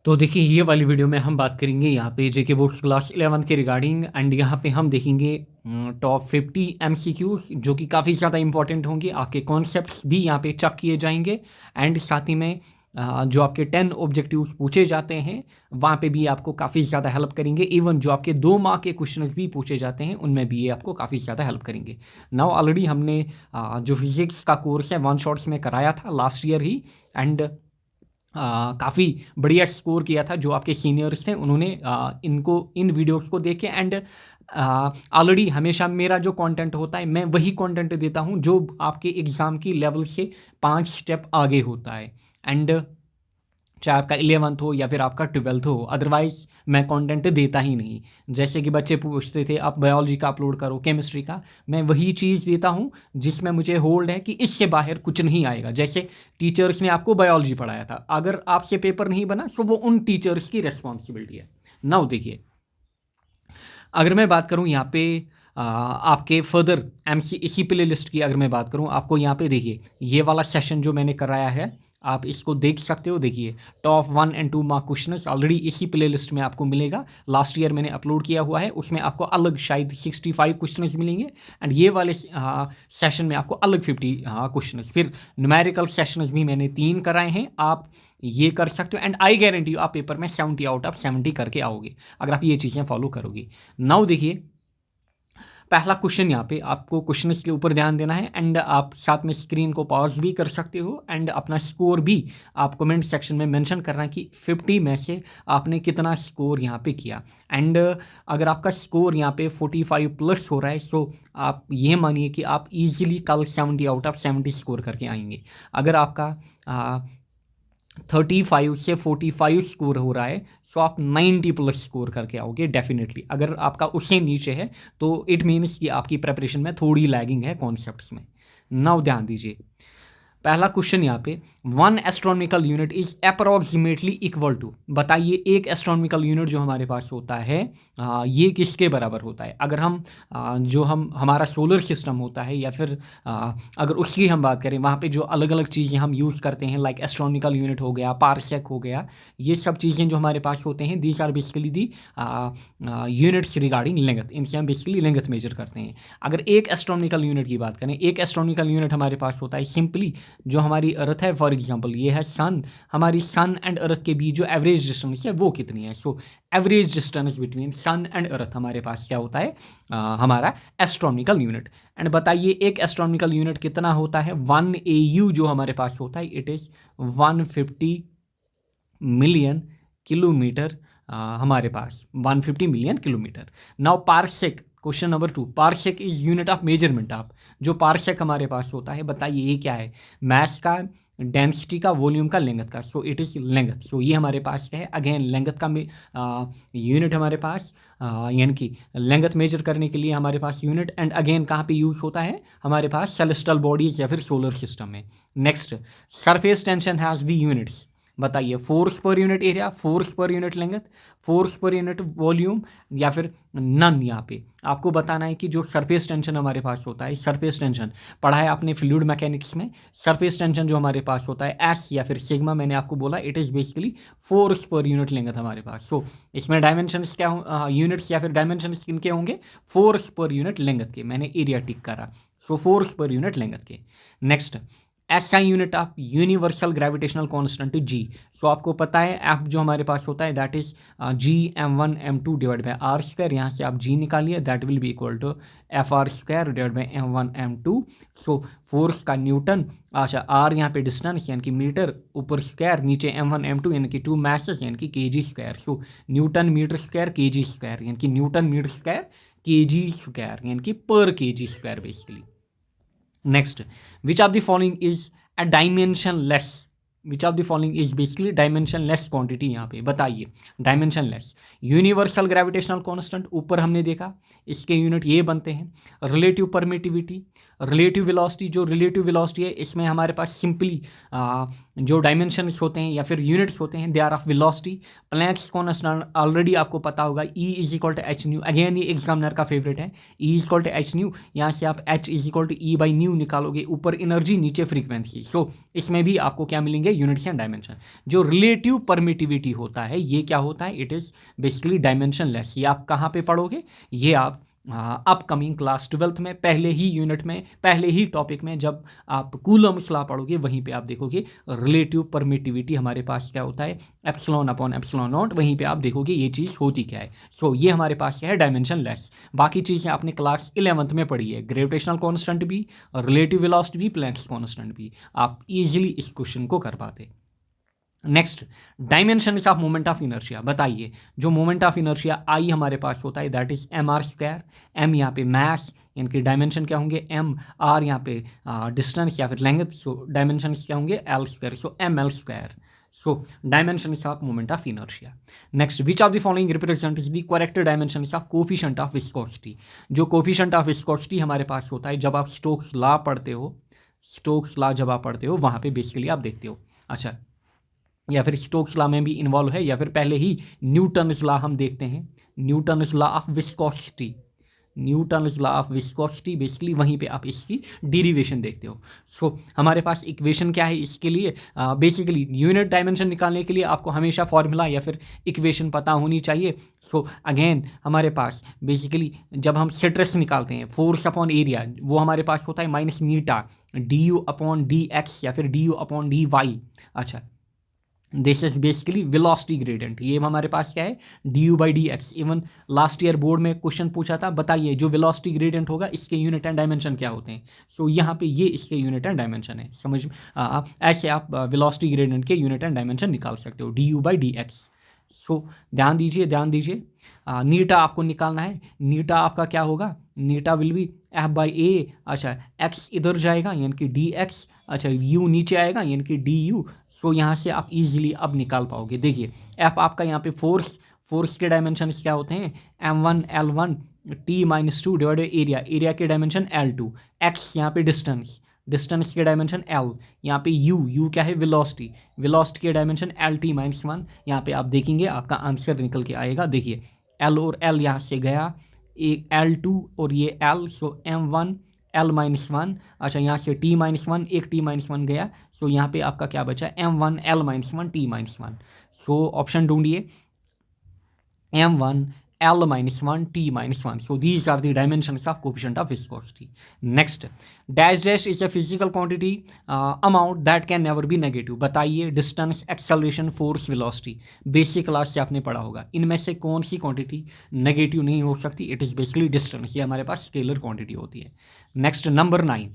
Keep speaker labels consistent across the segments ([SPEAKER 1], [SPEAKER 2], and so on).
[SPEAKER 1] तो देखिए ये वाली वीडियो में हम बात करेंगे यहाँ पे जेके बोर्ड्स क्लास 11 के रिगार्डिंग एंड यहाँ पे हम देखेंगे टॉप 50 एमसीक्यूज जो कि काफ़ी ज़्यादा इंपॉर्टेंट होंगे। आपके कॉन्सेप्ट्स भी यहाँ पे चेक किए जाएंगे एंड साथ ही में जो आपके 10 ऑब्जेक्टिव्स पूछे जाते हैं वहाँ पे भी आपको काफ़ी ज़्यादा हेल्प करेंगे। इवन जो आपके 2 मार्क के क्वेश्चंस भी पूछे जाते हैं उनमें भी ये आपको काफ़ी ज़्यादा हेल्प करेंगे। नाउ ऑलरेडी हमने जो फिजिक्स का कोर्स है वन शॉट्स में कराया था लास्ट ईयर ही एंड काफ़ी बढ़िया स्कोर किया था। जो आपके सीनियर्स थे उन्होंने इन वीडियोस को देखे एंड ऑलरेडी हमेशा मेरा जो कंटेंट होता है मैं वही कंटेंट देता हूँ जो आपके एग्ज़ाम की लेवल से 5 स्टेप आगे होता है एंड चाहे आपका 11th हो या फिर आपका 12th हो, अदरवाइज़ मैं कंटेंट देता ही नहीं। जैसे कि बच्चे पूछते थे आप बायोलॉजी का अपलोड करो, केमिस्ट्री का, मैं वही चीज़ देता हूँ जिसमें मुझे होल्ड है कि इससे बाहर कुछ नहीं आएगा। जैसे टीचर्स ने आपको बायोलॉजी पढ़ाया था, अगर आपसे पेपर नहीं बना तो वो उन टीचर्स की रिस्पॉन्सिबिलिटी है। नाउ देखिए, अगर मैं बात करूँ यहाँ पे आपके फर्दर इसी प्ले लिस्ट की अगर मैं बात करूँ, आपको यहाँ पे देखिए ये वाला सेशन जो मैंने कराया है आप इसको देख सकते हो। देखिए top 1 and 2 mark question already इसी प्ले लिस्ट में आपको मिलेगा। लास्ट ईयर मैंने अपलोड किया हुआ है, उसमें आपको अलग शायद 65 क्वेश्चन मिलेंगे एंड ये वाले सेशन में आपको अलग 50 क्वेश्चन। फिर न्यूमेरिकल सेशन भी मैंने 3 कराए हैं, आप ये कर सकते हो एंड आई गारंटी आप पेपर में 70 आउट ऑफ 70 करके आओगे अगर आप ये चीज़ें फॉलो करोगे। नाउ देखिए पहला क्वेश्चन, यहाँ पे आपको क्वेश्चन के ऊपर ध्यान देना है एंड आप साथ में स्क्रीन को पॉज भी कर सकते हो एंड अपना स्कोर भी आप कमेंट सेक्शन में मेंशन करना है कि 50 में से आपने कितना स्कोर यहाँ पे किया। एंड अगर आपका स्कोर यहाँ पे 45 प्लस हो रहा है सो आप ये मानिए कि आप इजीली कल 70 आउट ऑफ 70 स्कोर करके आएंगे। अगर आपका 35 से 45 स्कोर हो रहा है सो आप 90 प्लस स्कोर करके आओगे डेफिनेटली। अगर आपका उससे नीचे है तो इट मीन्स कि आपकी प्रेपरेशन में थोड़ी लैगिंग है कॉन्सेप्ट्स में। नाउ ध्यान दीजिए, पहला क्वेश्चन यहाँ पे 1 astronomical unit is approximately equal to, बताइए एक एस्ट्रोनॉमिकल यूनिट जो हमारे पास होता है ये किसके बराबर होता है। अगर हम जो हमारा सोलर सिस्टम होता है या फिर अगर उसकी हम बात करें वहाँ पे जो अलग अलग चीज़ें हम यूज़ करते हैं लाइक एस्ट्रोनॉमिकल यूनिट हो गया, पारसेक हो गया, ये सब चीज़ें जो हमारे पास होते हैं these are basically the units regarding length, इनसे हम बेसिकली लेंथ मेजर करते हैं। अगर एक एस्ट्रोनॉमिकल यूनिट की बात करें, एक एस्ट्रोनॉमिकल यूनिट हमारे पास होता है सिंपली जो हमारी अर्थ है, फॉर एग्जांपल ये है सन, हमारी सन एंड अर्थ के बीच जो एवरेज डिस्टेंस है वो कितनी है। So average distance between sun and earth हमारे पास क्या होता है, हमारा एस्ट्रोनॉमिकल यूनिट। एंड बताइए एक एस्ट्रोनॉमिकल यूनिट कितना होता है, 1 AU जो हमारे पास होता है इट इज़ 150 मिलियन किलोमीटर, हमारे पास 150 million kilometre. Now parsec, question number 2, parsec is unit of measurement of, जो पारसेक हमारे पास होता है बताइए ये क्या है, मास का, डेंसिटी का, वॉल्यूम का, लेंथ का। So it is length. So ये हमारे पास क्या है, अगेन लेंथ का यूनिट हमारे पास, यानी कि लेंथ मेजर करने के लिए हमारे पास यूनिट एंड अगेन कहाँ पे यूज़ होता है हमारे पास सेलेस्टियल बॉडीज या फिर सोलर सिस्टम में। Next, surface tension has the units, बताइए force per unit area, force per unit length, force per unit volume या फिर नन। यहाँ पे आपको बताना है कि जो सरफेस टेंशन हमारे पास होता है, सरफेस टेंशन पढ़ा है आपने फ्लूइड मैकेनिक्स में, सरफेस टेंशन जो हमारे पास होता है एस या फिर सिग्मा, मैंने आपको बोला it is basically force per unit length हमारे पास। सो इसमें डायमेंशंस क्या यूनिट्स या फिर डायमेंशंस किनके होंगे, फोर्स पर यूनिट लेंथ के, मैंने एरिया टिक करा, so force per unit length के। Next, SI unit of universal gravitational constant G। So आपको पता है F जो हमारे पास होता है that is G m1 m2 divide by r square, यहाँ से आप G निकालिए that will be equal to FR square divide by m1 m2। So force का न्यूटन, अच्छा R यहाँ पे डिस्टेंस यानी कि मीटर, ऊपर स्क्वायर, नीचे m1 m2 यानी कि 2 मैसेस यानी कि kg square. So newton metre square kg square यानी कि newton metre square kg square यानी कि per kg square basically. Next, which of the following is a dimensionless, which of the following is basically dimensionless quantity, यहाँ पे बताइए dimensionless. Universal gravitational constant ऊपर हमने देखा, इसके यूनिट ये बनते हैं, रिलेटिव परमिटिविटी, रिलेटिव वेलोसिटी, जो रिलेटिव वेलोसिटी है इसमें हमारे पास सिंपली जो डायमेंशंस होते हैं या फिर यूनिट्स होते हैं they are of velocity. Planck's constant already आपको पता होगा, E is equal to H nu, again ये एग्जामिनर का फेवरेट है, E is equal to H nu, यहाँ से आप H is equal to E by nu निकालोगे, ऊपर एनर्जी नीचे फ्रीक्वेंसी। सो इसमें भी आपको क्या मिलेंगे, यूनिट्स एंड डायमेंशन। जो रिलेटिव परमिटिविटी होता है ये क्या होता है, it is basically dimension less. ये आप कहाँ पे पढ़ोगे, ये आप अपकमिंग क्लास 12th में पहले ही यूनिट में पहले ही टॉपिक में जब आप कूलम्स लॉ पढ़ोगे वहीं पे आप देखोगे रिलेटिव परमिटिविटी हमारे पास क्या होता है, एप्सिलॉन अपॉन एप्सिलॉन नॉट, वहीं पे आप देखोगे ये चीज़ होती क्या है। सो ये हमारे पास क्या है, डायमेंशन लेस। बाकी चीज़ें आपने क्लास 11th में पढ़ी है, ग्रेविटेशनल कांस्टेंट भी, रिलेटिव वेलोसिटी भी, प्लैंक्स कांस्टेंट भी, आप इजीली इस क्वेश्चन को कर पाते। Next, dimension of moment of inertia. बताइए, जो मोमेंट ऑफ इनर्शिया आई हमारे पास होता है दैट इज mr², m यहाँ पे मास, इनके डायमेंशन क्या होंगे m, r यहाँ पे डिस्टेंस या फिर लेंथ, सो डायमेंशन क्या होंगे l², so ml²। So dimension of moment of inertia. Next, which of the following represent the correct dimension of coefficient of viscosity. जो कोफिशिएंट ऑफ विस्कोसिटी हमारे पास होता है जब आप स्टोक्स लॉ पढ़ते हो, स्टोक्स लॉ जब आप पढ़ते हो वहाँ पे बेसिकली आप देखते हो, अच्छा, या फिर स्टोक्स लॉ में भी इन्वॉल्व है, या फिर पहले ही न्यूटन्स लॉ हम देखते हैं, Newton's law of viscosity, Newton's law of viscosity, basically वहीं पे आप इसकी डेरिवेशन देखते हो। सो हमारे पास इक्वेशन क्या है इसके लिए, बेसिकली यूनिट डायमेंशन निकालने के लिए आपको हमेशा फॉर्मूला या फिर इक्वेशन पता होनी चाहिए। सो अगेन हमारे पास बेसिकली जब हम स्ट्रेस निकालते हैं, फोर्स अपॉन एरिया, वो हमारे पास होता है माइनस मीटा du अपॉन dx या फिर du अपॉन dy। अच्छा, this is basically velocity gradient. ये हमारे पास क्या है, du by dx। Even last year board में क्वेश्चन पूछा था, बताइए जो वेलोसिटी ग्रेडियंट होगा इसके यूनिट एंड डायमेंशन क्या होते हैं। सो यहाँ पे ये इसके यूनिट एंड डायमेंशन है, समझ ऐसे आप वेलोसिटी ग्रेडियंट के यूनिट एंड डायमेंशन निकाल सकते हो, du बाई dx। सो ध्यान दीजिए, ध्यान दीजिए, नीटा आपको निकालना है, नीटा आपका क्या होगा, नीटा विल बी f बाई ए। अच्छा, x इधर जाएगा यानी कि dx, अच्छा u नीचे आएगा यानी कि du। सो यहाँ से आप इजीली अब निकाल पाओगे। देखिए f आपका यहाँ पे फोर्स के डायमेंशन क्या होते हैं, m1 l1 t-2 divided area, area के डायमेंशन l2, x यहाँ पे डिस्टेंस के डायमेंशन l, यहाँ पे u क्या है, वेलोसिटी के डायमेंशन lt-1। यहाँ पे आप देखेंगे आपका आंसर निकल के आएगा। देखिए l और l यहाँ से गया, एक l2 और ये l, सो m1 l-1। अच्छा, यहाँ से t-1, एक t-1 गया, सो यहाँ पे आपका क्या बचा, m1 l-1 t-1। So option ढूंढिए, m1 l-1 t-1। So these are the dimensions of coefficient of viscosity. Next, dash is a physical quantity amount that can never be negative. बताइए, distance, acceleration, force, velocity, basic class से आपने पढ़ा होगा, इनमें से कौन सी quantity negative नहीं हो सकती। इट इज़ बेसिकली डिस्टेंस, ये हमारे पास स्केलर क्वांटिटी होती है। Next, number 9,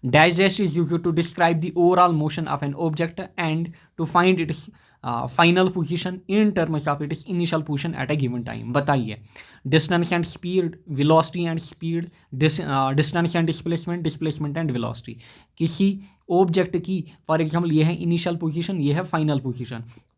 [SPEAKER 1] dash is used to describe the overall motion of an object and to find its final position in terms of its initial position at a given time। बताइए, distance and speed, velocity and speed, distance and displacement and velocity. किसी object की for example ये है initial position, ये है final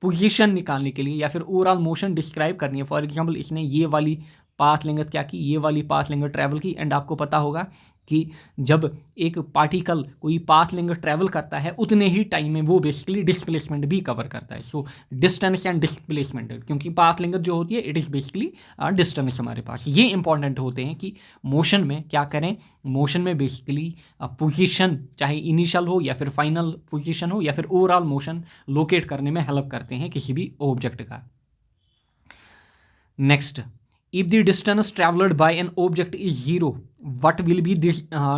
[SPEAKER 1] position निकालने के लिए या फिर ओवरऑल मोशन डिस्क्राइब करनी है। फॉर एग्जांपल इसने ये वाली पाथ लेंथ क्या की, ये वाली पाथ लेंथ ट्रैवल की, एंड आपको पता होगा कि जब एक पार्टिकल कोई पाथ लेंथ ट्रैवल करता है उतने ही टाइम में वो बेसिकली डिस्प्लेसमेंट भी कवर करता है। सो डिस्टेंस एंड डिस्प्लेसमेंट, क्योंकि पाथ लेंथ जो होती है इट इज़ बेसिकली डिस्टेंस हमारे पास, ये इंपॉर्टेंट होते हैं कि मोशन में क्या करें। मोशन में बेसिकली पोजीशन चाहे इनिशियल हो या फिर फाइनल पोजीशन हो या फिर ओवरऑल मोशन लोकेट करने में हेल्प करते हैं किसी भी ऑब्जेक्ट का। Next, if the distance traveled by an object is 0, what will be the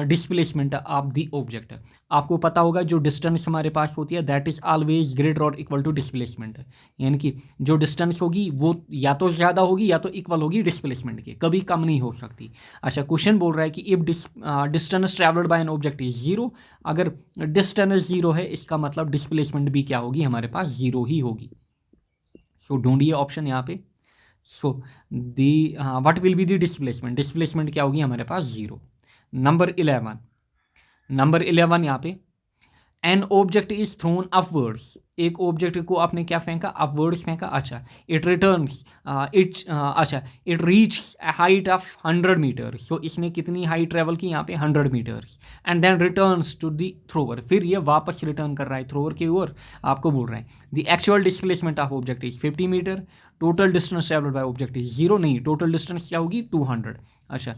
[SPEAKER 1] displacement of the object। आपको पता होगा जो डिस्टेंस हमारे पास होती है दैट इज ऑलवेज ग्रेटर और इक्वल टू डिस्प्लेसमेंट, यानी कि जो डिस्टेंस होगी वो या तो ज़्यादा होगी या तो इक्वल होगी डिस्प्लेसमेंट के, कभी कम नहीं हो सकती। अच्छा, क्वेश्चन बोल रहा है कि if distance travelled bye N object is 0, अगर डिस्टेंस 0 है इसका मतलब डिस्प्लेसमेंट भी क्या होगी, हमारे पास 0 ही होगी। सो ढूंढिए ऑप्शन यहाँ पे। So the what will be the displacement क्या होगी हमारे पास, 0। नंबर 11 यहाँ पे, an object is thrown upwards एक ऑब्जेक्ट को आपने क्या फेंका, अपवर्ड्स फेंका, अच्छा it returns it reach height of 100 metre, so इसने कितनी हाइट ट्रेवल की यहाँ पे 100 metres, and then returns to the thrower, फिर ये वापस रिटर्न कर रहा है थ्रोवर की ओर, आपको बोल रहे हैं the actual displacement of object is 50 metre, total distance travelled by object is 0, नहीं टोटल डिस्टेंस क्या होगी 200, अच्छा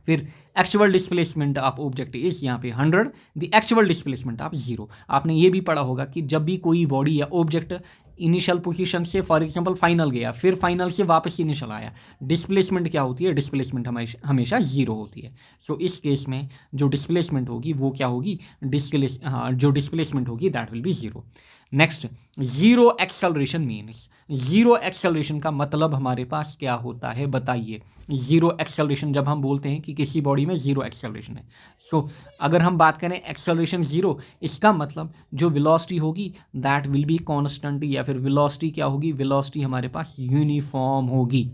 [SPEAKER 1] फिर actual displacement of object is यहाँ पे 100, द एक्चुअल डिस्प्लेसमेंट ऑफ 0। आपने ये भी पढ़ा होगा कि जब भी कोई बॉडी या ऑब्जेक्ट इनिशियल पोजीशन से फॉर एग्जांपल फाइनल गया, फिर फाइनल से वापस इनिशियल आया, डिस्प्लेसमेंट क्या होती है, डिस्प्लेसमेंट हमेशा 0 होती है। सो इस केस में जो डिस्प्लेसमेंट होगी वो क्या होगी, जो डिस्प्लेसमेंट होगी that will be 0। Next, zero acceleration means, zero acceleration का मतलब हमारे पास क्या होता है बताइए। जीरो एक्सेलरेशन जब हम बोलते हैं कि किसी बॉडी में जीरो एक्सेलरेशन है, सो अगर हम बात करें एक्सेलरेशन जीरो, इसका मतलब जो वेलोसिटी होगी दैट विल बी कांस्टेंट, या फिर वेलोसिटी क्या होगी, वेलोसिटी हमारे पास यूनिफॉर्म होगी,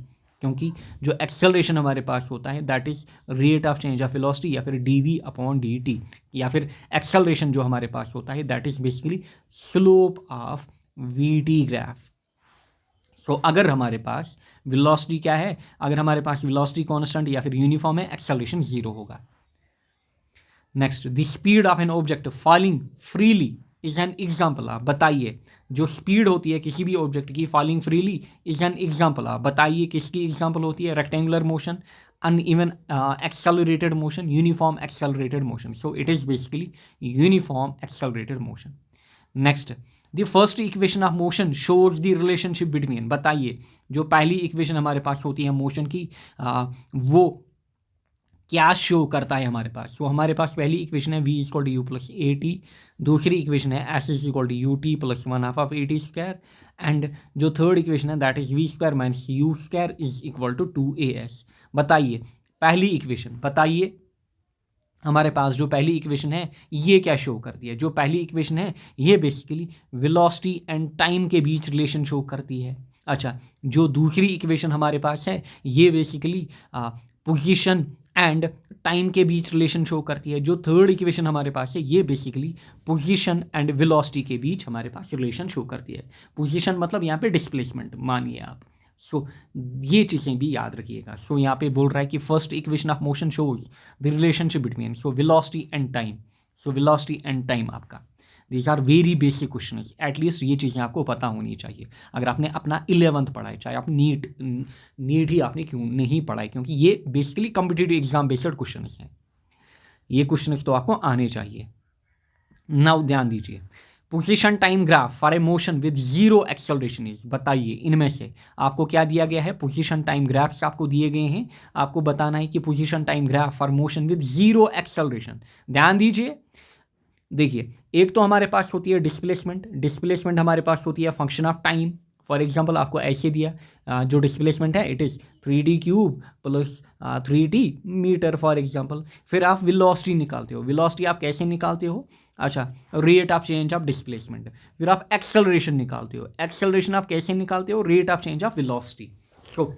[SPEAKER 1] क्योंकि जो एक्सेलरेशन हमारे पास होता है that is rate of change of velocity, या फिर dv/dt, या फिर एक्सेलरेशन जो हमारे पास होता है that is basically slope of vt graph. So अगर हमारे पास वेलोसिटी क्या है, अगर हमारे पास वेलोसिटी कांस्टेंट या फिर यूनिफॉर्म है, एक्सेलरेशन 0 होगा। Next, the speed of an object falling freely is an example of, बताइए जो स्पीड होती है किसी भी ऑब्जेक्ट की falling freely is an example of, बताइए किसकी एग्जाम्पल होती है, rectangular motion, uneven accelerated motion, uniform accelerated motion. So it is basically uniform accelerated motion. Next, the first equation of motion shows the relationship between, बताइए जो पहली equation हमारे पास होती है मोशन की वो क्या शो करता है हमारे पास। तो हमारे पास पहली इक्वेशन है v equal to U plus A T, दूसरी इक्वेशन है S is equal to U T plus 1/2 of A T square, and जो थर्ड इक्वेशन है that is V square minus U square is equal to 2as। बताइए पहली equation, बताइए हमारे पास जो पहली इक्वेशन है ये क्या शो करती है। जो पहली इक्वेशन है ये बेसिकली वेलोसिटी एंड टाइम के बीच रिलेशन शो करती है। अच्छा, जो दूसरी इक्वेशन हमारे पास है ये बेसिकली पोजीशन एंड टाइम के बीच रिलेशन शो करती है। जो थर्ड इक्वेशन हमारे पास है ये बेसिकली पोजीशन एंड वेलोसिटी के बीच हमारे पास रिलेशन शो करती है। पोजीशन मतलब यहाँ पे डिस्प्लेसमेंट मानिए आप। सो ये चीज़ें भी याद रखिएगा। सो यहाँ पे बोल रहा है कि first equation of motion shows the relationship between velocity and time. So velocity and time आपका, these are very basic question, at least ये चीज़ें आपको पता होनी चाहिए। अगर आपने अपना 11th पढ़ा है, चाहे आप नीट ही आपने क्यों नहीं पढ़ा है, क्योंकि ये basically competitive exam based question हैं। ये क्वेश्चन तो आपको आने चाहिए। नाउ ध्यान दीजिए, position time graph for a motion with zero acceleration is, बताइए इनमें से आपको क्या दिया गया है। पोजीशन टाइम ग्राफ्स आपको दिए गए हैं, आपको बताना है कि position time graph for motion with zero acceleration. ध्यान दीजिए, देखिए एक तो हमारे पास होती है डिस्प्लेसमेंट, डिस्प्लेसमेंट हमारे पास होती है function of time. For example आपको ऐसे दिया जो डिस्प्लेसमेंट है it is 3d cube plus 3t metre for example. फिर आप वेलोसिटी निकालते हो, वेलोसिटी आप कैसे निकालते हो, अच्छा rate of change of displacement. फिर आप एक्सेलरेशन निकालते हो, एक्सेलरेशन आप कैसे निकालते हो, rate of change of velocity. So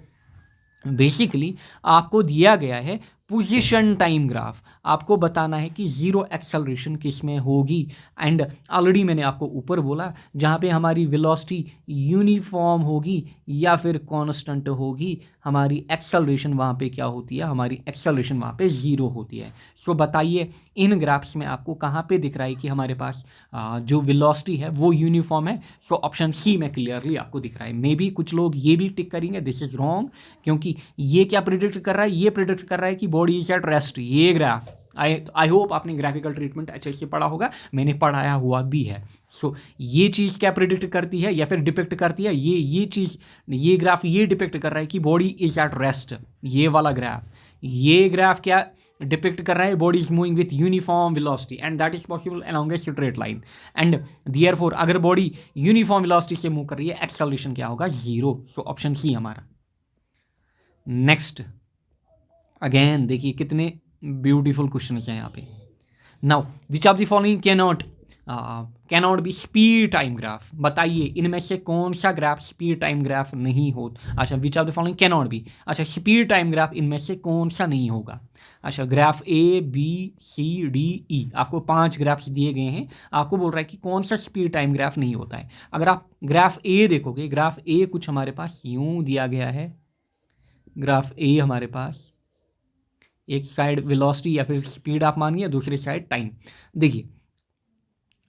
[SPEAKER 1] basically आपको दिया गया है पोजीशन टाइम ग्राफ, आपको बताना है कि जीरो एक्सेलरेशन किस में होगी। एंड ऑलरेडी मैंने आपको ऊपर बोला जहाँ पे हमारी वेलोसिटी यूनिफॉर्म होगी या फिर कांस्टेंट होगी, हमारी एक्सेलरेशन वहाँ पे क्या होती है, हमारी एक्सेलरेशन वहाँ पे ज़ीरो होती है। सो बताइए इन ग्राफ्स में आपको कहाँ पे दिख रहा है कि हमारे पास जो वेलोसिटी है वो यूनिफॉर्म है। सो ऑप्शन सी में क्लियरली आपको दिख रहा है। मे बी कुछ लोग ये भी टिक करेंगे दिस इज रॉन्ग, क्योंकि ये क्या प्रिडिक्ट कर रहा है, ये प्रिडिक्ट कर रहा है कि बॉडी इज एट रेस्ट। ये ग्राफ आई होप आपने ग्राफिकल ट्रीटमेंट अच्छे से पढ़ा होगा, मैंने पढ़ाया हुआ भी है। सो ये चीज़ क्या प्रिडिक्ट करती है या फिर डिपिक्ट करती है, ये चीज़, ये ग्राफ ये डिपिक्ट कर रहा है कि बॉडी इज एट रेस्ट। ये वाला ग्राफ, ये ग्राफ क्या डिपिक्ट कर रहा है, body is moving with uniform velocity and that is possible along a straight line. And therefore अगर बॉडी यूनिफॉर्म वेलोसिटी से मूव कर रही है, एक्सेलरेशन क्या होगा, जीरो। सो ऑप्शन सी हमारा। नेक्स्ट, अगेन देखिए कितने ब्यूटीफुल क्वेश्चन हैं यहाँ पे। Now which of the following cannot B speed time graph, बताइए इनमें से कौन सा ग्राफ स्पीड टाइम ग्राफ नहीं हो। अच्छा, which of the following cannot be, अच्छा स्पीड टाइम ग्राफ इनमें से कौन सा नहीं होगा। अच्छा, graph A B C D E, आपको 5 ग्राफ्स दिए गए हैं, आपको बोल रहा है कि कौन सा स्पीड टाइम ग्राफ नहीं होता है। अगर आप ग्राफ ए देखोगे, ग्राफ ए कुछ हमारे पास यूं दिया गया है। ग्राफ ए हमारे पास एक साइड वेलोसिटी या फिर स्पीड आप मानिए, दूसरी साइड टाइम। देखिए,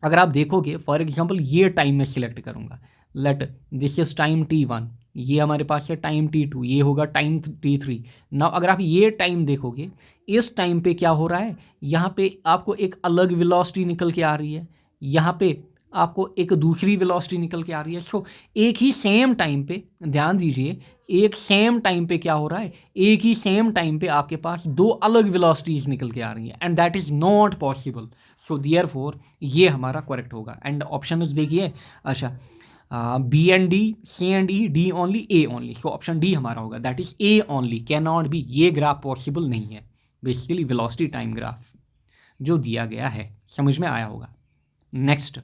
[SPEAKER 1] अगर आप देखोगे फॉर एग्जांपल ये टाइम मैं सिलेक्ट करूँगा, let this is time t1, ये हमारे पास है टाइम t2, ये होगा टाइम t3। नाउ अगर आप ये टाइम देखोगे, इस टाइम पे क्या हो रहा है, यहाँ पे आपको एक अलग वेलोसिटी निकल के आ रही है, यहाँ पे आपको एक दूसरी वेलोसिटी निकल के आ रही है। सो एक ही सेम टाइम पे, ध्यान दीजिए, एक सेम टाइम पे क्या हो रहा है, एक ही सेम टाइम पे आपके पास दो अलग वेलोसिटीज निकल के आ रही हैं, and that is not possible. So therefore ये हमारा करेक्ट होगा। एंड ऑप्शन देखिए, अच्छा, B and D, C and E, D only, A only. So option D हमारा होगा, that is A only, can not be. ये ग्राफ पॉसिबल नहीं है, बेसिकली वेलोसिटी टाइम ग्राफ जो दिया गया है। समझ में आया होगा। Next,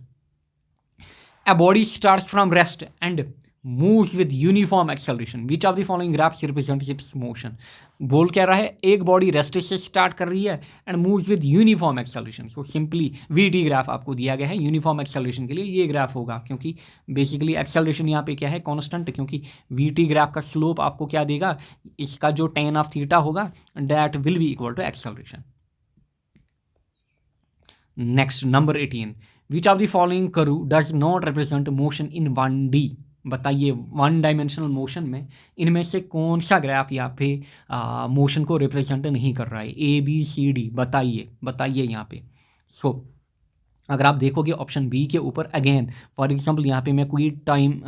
[SPEAKER 1] a body starts from rest and moves with uniform acceleration, which of the following graphs represents its motion। बोल क्या रहा है, एक बॉडी रेस्ट से स्टार्ट कर रही है and moves with uniform acceleration. So simply we graph आपको दिया गया है यूनिफॉर्म एक्सेलरेशन के लिए, ये ग्राफ होगा, क्योंकि बेसिकली एक्सेलरेशन यहाँ पे क्या है, कांस्टेंट, क्योंकि वी ग्राफ का स्लोप आपको क्या देगा, इसका जो tan ऑफ थीटा होगा that will be equal to acceleration. Next, number 18, which of the following curve does not represent motion in 1D। बताइए, 1 डायमेंशनल मोशन में इनमें से कौन सा ग्राफ यहाँ पे मोशन को रिप्रेजेंट नहीं कर रहा है, ए बी सी डी, बताइए यहाँ पे। सो अगर आप देखोगे ऑप्शन बी के ऊपर, अगेन फॉर एग्जांपल यहाँ पे मैं कोई टाइम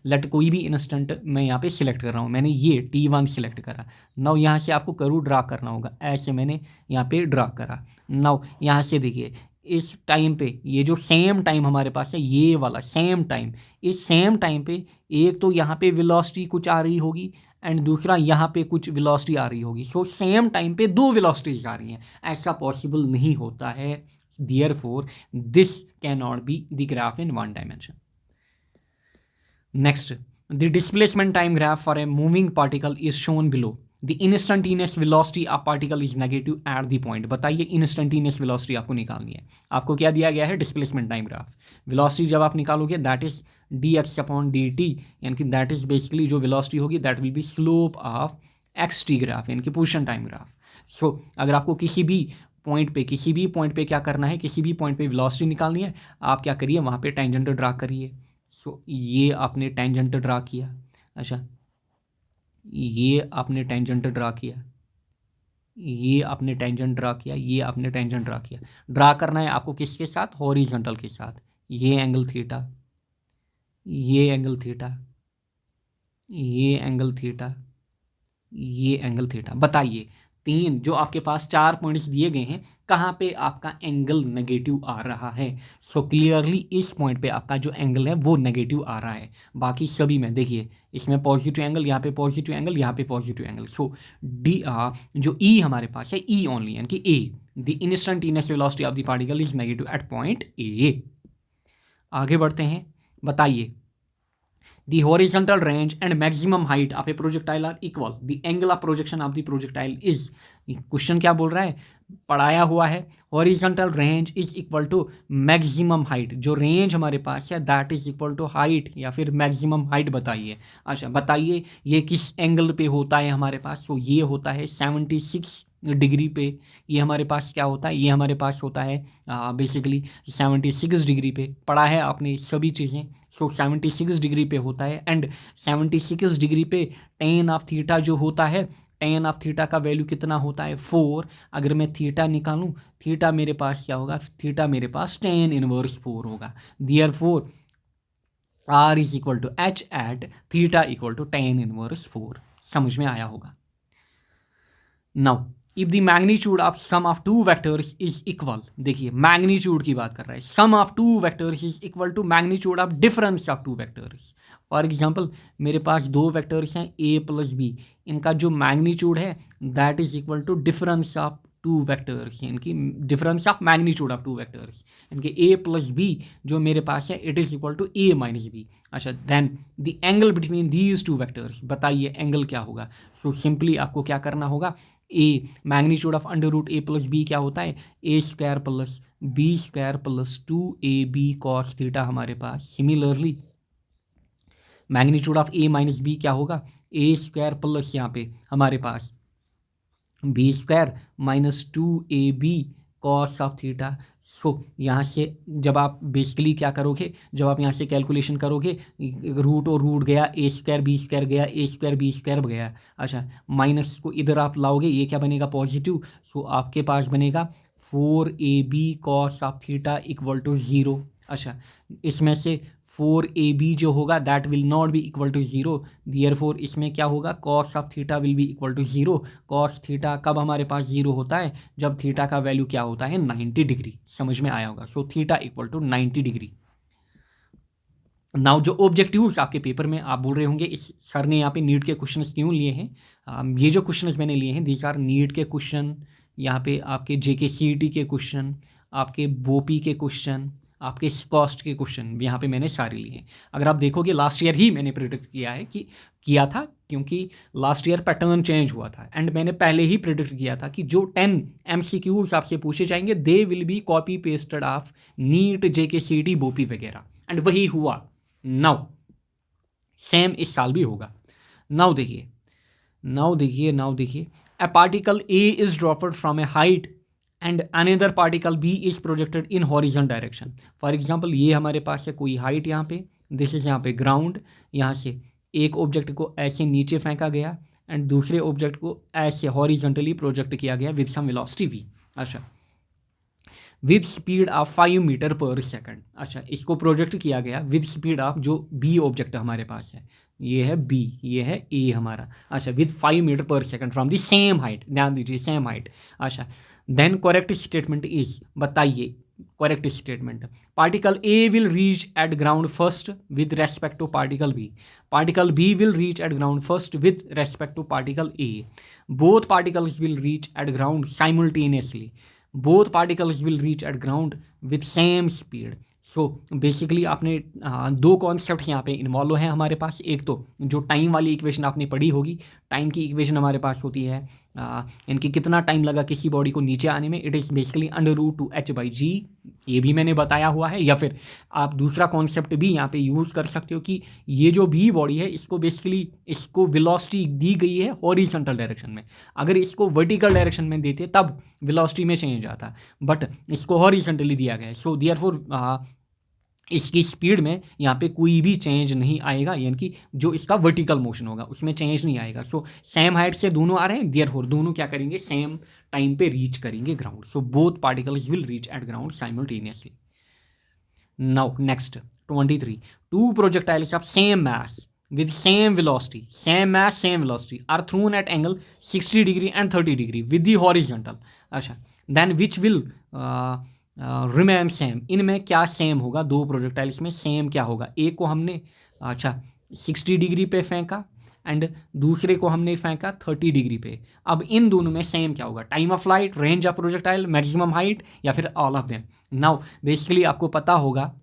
[SPEAKER 1] लेट कोई भी इंस्टेंट मैं यहाँ पे सिलेक्ट कर रहा हूँ, मैंने ये t1 सिलेक्ट करा। नाउ यहाँ से आपको कर्व ड्रा करना होगा, ऐसे मैंने यहाँ पे ड्रा करा। नाउ यहाँ से देखिए, इस टाइम पे ये जो सेम टाइम हमारे पास है, ये वाला सेम टाइम, इस सेम टाइम पे एक तो यहाँ पे वेलोसिटी कुछ आ रही होगी एंड दूसरा यहाँ पे कुछ वेलोसिटी आ रही होगी। सो सेम टाइम पे दो वेलोसिटीज आ रही हैं, ऐसा पॉसिबल नहीं होता है। Therefore, this cannot be the graph in 1 dimension. Next, the displacement time graph for a moving particle is shown below. The instantaneous velocity of particle is negative at the point। बताइए instantaneous velocity आपको निकालनी है। आपको क्या दिया गया है, displacement time graph। velocity जब आप निकालोगे that is dx upon dt, यानी कि that is basically जो velocity होगी that will be slope of xt graph, यानी कि पोजीशन टाइम ग्राफ। सो अगर आपको किसी भी पॉइंट पे क्या करना है, किसी भी पॉइंट पे वेलोसिटी निकालनी है, आप क्या करिए, वहाँ पे टेंजेंट ड्रा करिए। सो ये आपने टेंजेंट ड्रा किया, अच्छा, ये आपने टेंजेंट ड्रा किया, ये आपने टेंजेंट ड्रा किया, ये आपने टेंजेंट ड्रा किया। ड्रा करना है आपको किसके साथ, हॉरिजॉन्टल के साथ। ये एंगल थीटा, ये एंगल थीटा, ये एंगल थीटा, ये एंगल थीटा। बताइए, तीन जो आपके पास 4 पॉइंट्स दिए गए हैं, कहाँ पे आपका एंगल नेगेटिव आ रहा है। सो क्लियरली इस पॉइंट पे आपका जो एंगल है वो नेगेटिव आ रहा है। बाकी सभी में देखिए, इसमें पॉजिटिव एंगल, यहाँ पे पॉजिटिव एंगल, यहाँ पे पॉजिटिव एंगल। सो डी जो ई हमारे पास है, ई ओनली, यानी कि A, the instantaneous velocity of the particle is negative at point A. आगे बढ़ते हैं, बताइए, the horizontal range and maximum height of a projectile are equal, the angle of projection of the projectile is। Question क्या बोल रहा है, पढ़ाया हुआ है, horizontal range is equal to maximum height. जो रेंज हमारे पास है that is equal to height या फिर मैक्सिमम हाइट। बताइए, अच्छा बताइए, ये किस एंगल पे होता है हमारे पास। तो ये होता है 76 डिग्री पे। ये हमारे पास क्या होता है, ये हमारे पास होता है बेसिकली 76 डिग्री पे। पढ़ा है आपने सभी चीज़ें। सो 76 डिग्री पे होता है एंड 76 डिग्री पे tan ऑफ थीटा जो होता है, tan ऑफ थीटा का वैल्यू कितना होता है, 4। अगर मैं थीटा निकालूं, थीटा मेरे पास क्या होगा, थीटा मेरे पास tan इनवर्स 4 होगा। Therefore R is equal to H at theta equal to tan inverse 4। समझ में आया होगा। Now if the magnitude of sum of two vectors is equal, देखिए मैग्नीट्यूड की बात कर रहा है, sum of two vectors is equal to magnitude of difference of two vectors. For example मेरे पास दो वेक्टर्स हैं a प्लस b, इनका जो मैग्नीट्यूड है that is equal to difference of two vectors, इनकी difference of magnitude of two vectors, इनके a plus b जो मेरे पास है it is equal to a minus b। अच्छा, then the angle between these two vectors, बताइए एंगल क्या होगा। सो सिंपली आपको क्या करना होगा, a magnitude of under root a plus b क्या होता है, a square plus b square plus 2ab cos theta हमारे पास। Similarly magnitude of a minus b क्या होगा, ए स्क्वायर प्लस यहाँ पे हमारे पास b square minus 2ab cos of theta. So यहाँ से जब आप बेसिकली क्या करोगे, जब आप यहाँ से कैलकुलेशन करोगे, रूट और रूट गया, ए स्क्वायर बी स्क्वायर गया, ए स्क्वायर बी स्क्वायर गया, अच्छा माइनस को इधर आप लाओगे, ये क्या बनेगा, पॉजिटिव। सो आपके पास बनेगा 4ab cos of theta equal to 0। अच्छा इसमें से 4ab जो होगा that will not be equal to 0, therefore इसमें क्या होगा, cos of theta will be equal to 0। Cos theta कब हमारे पास 0 होता है, जब थीटा का वैल्यू क्या होता है, 90 डिग्री। समझ में आया होगा। So theta equal to 90 degree. Now जो ऑब्जेक्टिव्स आपके पेपर में आप बोल रहे होंगे इस सर ने यहाँ पे नीट के क्वेश्चन क्यों लिए हैं, ये जो क्वेश्चन मैंने लिए हैं दीज आर नीट के क्वेश्चन, यहाँ पे आपके JKCET के क्वेश्चन, आपके बोपी के क्वेश्चन, आपके कॉस्ट के क्वेश्चन यहाँ पे मैंने सारे लिए हैं। अगर आप देखोगे लास्ट ईयर ही मैंने प्रिडिक्ट किया है कि किया था, क्योंकि लास्ट ईयर पैटर्न चेंज हुआ था एंड मैंने पहले ही प्रिडिक्ट किया था कि जो 10 MCQs आपसे पूछे जाएंगे they will be copy pasted of NEET JKCET बोपी वगैरह, एंड वही हुआ। नाउ सेम इस साल भी होगा। नाउ देखिए a particle A is dropped from a height and another particle B is projected in horizontal direction. For example ये हमारे पास है कोई हाइट यहाँ पे, दिस इज यहाँ पे ग्राउंड, यहाँ से एक ऑब्जेक्ट को ऐसे नीचे फेंका गया एंड दूसरे ऑब्जेक्ट को ऐसे हॉरिजॉन्टली प्रोजेक्ट किया गया विद सम वेलोसिटी v। अच्छा with speed of 5 metre per second. अच्छा इसको प्रोजेक्ट किया गया विद स्पीड ऑफ, जो बी ऑब्जेक्ट हमारे पास है, ये है बी, ये है ए हमारा। अच्छा with 5 metre per second from the same height, ध्यान दीजिए सेम हाइट। अच्छा देन करेक्ट स्टेटमेंट इज, बताइए correct statement, particle A will reach at ground first with respect to particle B, particle B will reach at ground first with respect to particle A, both particles will reach at ground simultaneously, both particles will reach at ground with same speed. So basically आपने दो concept यहाँ पे involve हैं हमारे पास। एक तो जो time वाली इक्वेशन आपने पढ़ी होगी, टाइम की इक्वेशन हमारे पास होती है इनकी कितना टाइम लगा किसी बॉडी को नीचे आने में, इट इज़ बेसिकली √2h/g, ये भी मैंने बताया हुआ है। या फिर आप दूसरा कॉन्सेप्ट भी यहाँ पे यूज़ कर सकते हो कि ये जो भी बॉडी है इसको बेसिकली इसको वेलोसिटी दी गई है हॉरिजॉन्टल डायरेक्शन में, अगर इसको वर्टिकल डायरेक्शन में देते तब वेलोसिटी में चेंज आता, बट इसको हॉरिजॉन्टली दिया गया है। सो देयरफॉर इसकी स्पीड में यहाँ पे कोई भी चेंज नहीं आएगा, यानी कि जो इसका वर्टिकल मोशन होगा उसमें चेंज नहीं आएगा। सो सेम हाइट से दोनों आ रहे हैं, देयरफॉर दोनों क्या करेंगे, सेम टाइम पे रीच करेंगे ground. So both particles will reach at ground simultaneously. Now next 23, two projectiles of same mass with same velocity, same mass, same velocity are thrown at angle 60 degree and 30 degree with the horizontal। अच्छा then which will remain same, इनमें क्या same होगा, दो projectiles में same क्या होगा, एक को हमने अच्छा 60 डिग्री पे फेंका एंड दूसरे को हमने फेंका 30 डिग्री पे। अब इन दोनों में सेम क्या होगा, time of flight, range of projectile, maximum height, या फिर all of them. Now basically आपको पता होगा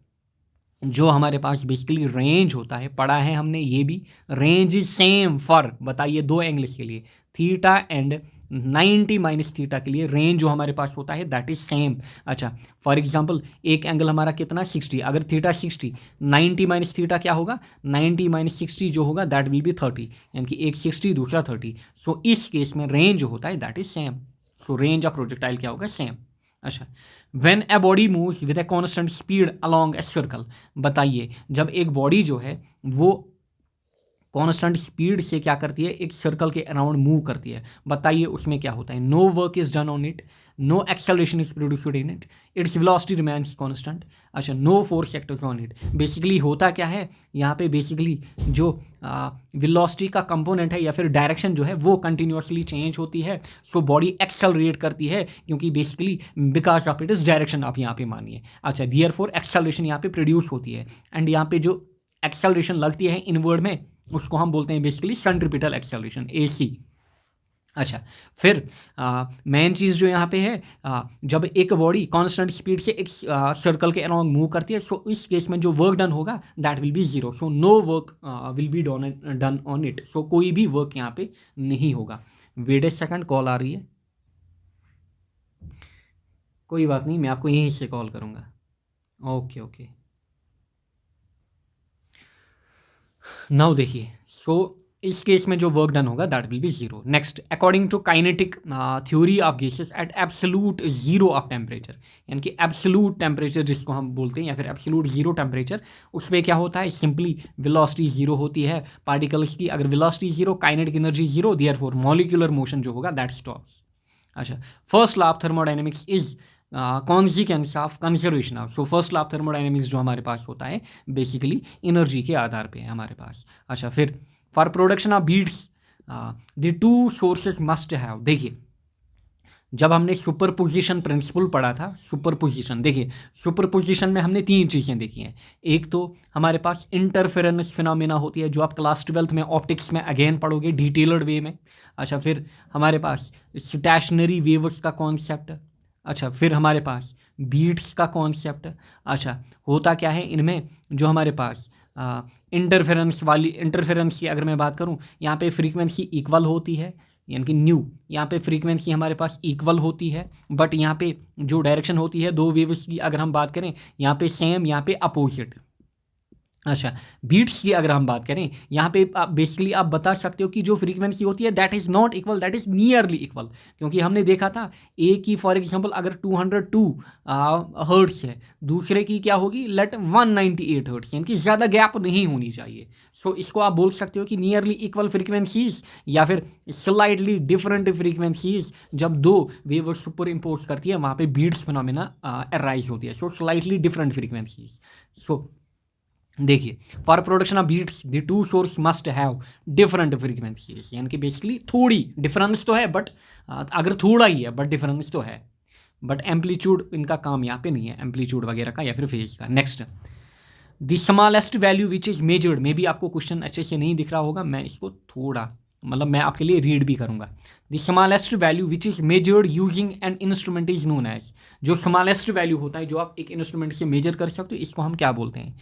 [SPEAKER 1] जो हमारे पास बेसिकली रेंज होता है, पढ़ा है हमने ये भी, रेंज इज सेम फॉर, बताइए दो एंगल्स के लिए, थीटा एंड 90 माइनस थीटा के लिए रेंज जो हमारे पास होता है दैट इज सेम। अच्छा फॉर एग्जांपल एक एंगल हमारा कितना 60, अगर थीटा 60, 90 माइनस थीटा क्या होगा, 90 माइनस 60 जो होगा दैट विल बी 30, यानी कि एक 60 दूसरा 30। सो इस केस में रेंज जो होता है that is same. So range of projectile क्या होगा, सेम। अच्छा when a body moves with a constant speed along a circle, बताइए जब एक बॉडी जो है वो कॉन्स्टेंट स्पीड से क्या करती है, एक सर्कल के अराउंड मूव करती है, बताइए उसमें क्या होता है, no work is done on it, no acceleration is produced in it, its velocity remains constant. अच्छा no force acts on it, basically होता क्या है यहाँ पे, बेसिकली जो वेलोसिटी का कंपोनेंट है या फिर डायरेक्शन जो है वो कंटिन्यूसली चेंज होती है। सो बॉडी एक्सेलरेट करती है क्योंकि basically because of it is direction, आप यहाँ पे मानिए। अच्छा देयरफॉर एक्सेलरेशन यहाँ पे प्रोड्यूस होती है एंड यहाँ पे जो एक्सेलरेशन लगती है इनवर्ड में उसको हम बोलते हैं बेसिकली सेंट्रीपिटल एक्सेलरेशन, AC। अच्छा फिर मेन चीज़ जो यहाँ पे है, जब एक बॉडी कांस्टेंट स्पीड से एक सर्कल के अराउंड मूव करती है, सो इस केस में जो वर्क डन होगा that will be 0। So no work will be done on it, so कोई भी वर्क यहाँ पे नहीं होगा। वेट ए सेकंड, कॉल आ रही है, कोई बात नहीं, मैं आपको यहीं से कॉल करूँगा। ओके ओके, नाउ देखिए, सो इस केस में जो वर्क डन होगा that will be zero. Next, according to kinetic theory of gases at absolute zero of temperature, यानी कि एब्सोलूट टेम्परेचर जिसको हम बोलते हैं या फिर एब्सोलूट जीरो टेम्परेचर, उसमें क्या होता है, सिंपली वेलोसिटी जीरो होती है पार्टिकल्स की। अगर velocity zero, kinetic energy zero, therefore molecular motion जो होगा दैट स्टॉप्स। अच्छा, first law of thermodynamics is consequence of conservation of. So first law of thermodynamics जो हमारे पास होता है बेसिकली एनर्जी के आधार पे है हमारे पास। अच्छा, फिर for production of beats the two sources must have. देखिए, जब हमने सुपरपोजिशन प्रिंसिपल पढ़ा था, सुपरपोजिशन, देखिए सुपरपोजिशन में हमने तीन चीज़ें देखी हैं। एक तो हमारे पास इंटरफेरेंस फिनोमेना होती है जो आप क्लास 12th में ऑप्टिक्स में अगेन पढ़ोगे डिटेल्ड वे में। अच्छा, फिर हमारे पास स्टेशनरी वेव्स का कॉन्सेप्ट। अच्छा, फिर हमारे पास बीट्स का कॉन्सेप्ट। अच्छा, होता क्या है इनमें, जो हमारे पास इंटरफेरेंस की अगर मैं बात करूं, यहाँ पे फ्रीक्वेंसी इक्वल होती है, यानी कि न्यू, यहाँ पे फ्रीक्वेंसी हमारे पास इक्वल होती है, बट यहाँ पे जो डायरेक्शन होती है दो वेव्स की अगर हम बात करें, यहाँ पे सेम, यहाँ पे अपोजिट। अच्छा, बीट्स की अगर हम बात करें, यहाँ पे आप बेसिकली आप बता सकते हो कि जो फ्रीक्वेंसी होती है that is not equal, that is nearly equal, क्योंकि हमने देखा था एक की फॉर एग्जांपल अगर 202 हर्ट्स है, दूसरे की क्या होगी, लेट 198 हर्ट्स, यानी कि ज़्यादा गैप नहीं होनी चाहिए। सो इसको आप बोल सकते हो कि नियरली इक्वल फ्रीक्वेंसीज या फिर स्लाइटली डिफरेंट फ्रीक्वेंसीज, जब दो वेव सुपर इम्पोज करती है वहाँ पे बीट्स फिनोमेना अराइज होती है। So slightly different frequencies. So देखिए, for production of beats the two source must have different frequencies, यानी कि बेसिकली थोड़ी डिफरेंस तो है, बट अगर थोड़ा ही है बट डिफरेंस तो है, बट एम्पलीट्यूड इनका काम यहाँ पे नहीं है, एम्पलीट्यूड वगैरह का या फिर फेज का। Next, the smallest value which is measured, may be आपको क्वेश्चन अच्छे से नहीं दिख रहा होगा, मैं इसको थोड़ा मतलब मैं आपके लिए रीड भी करूँगा। The smallest value which is measured using an instrument is known as. जो स्मॉलेस्ट वैल्यू होता है जो आप एक इंस्ट्रूमेंट से मेजर कर सकते हो, इसको हम क्या बोलते हैं,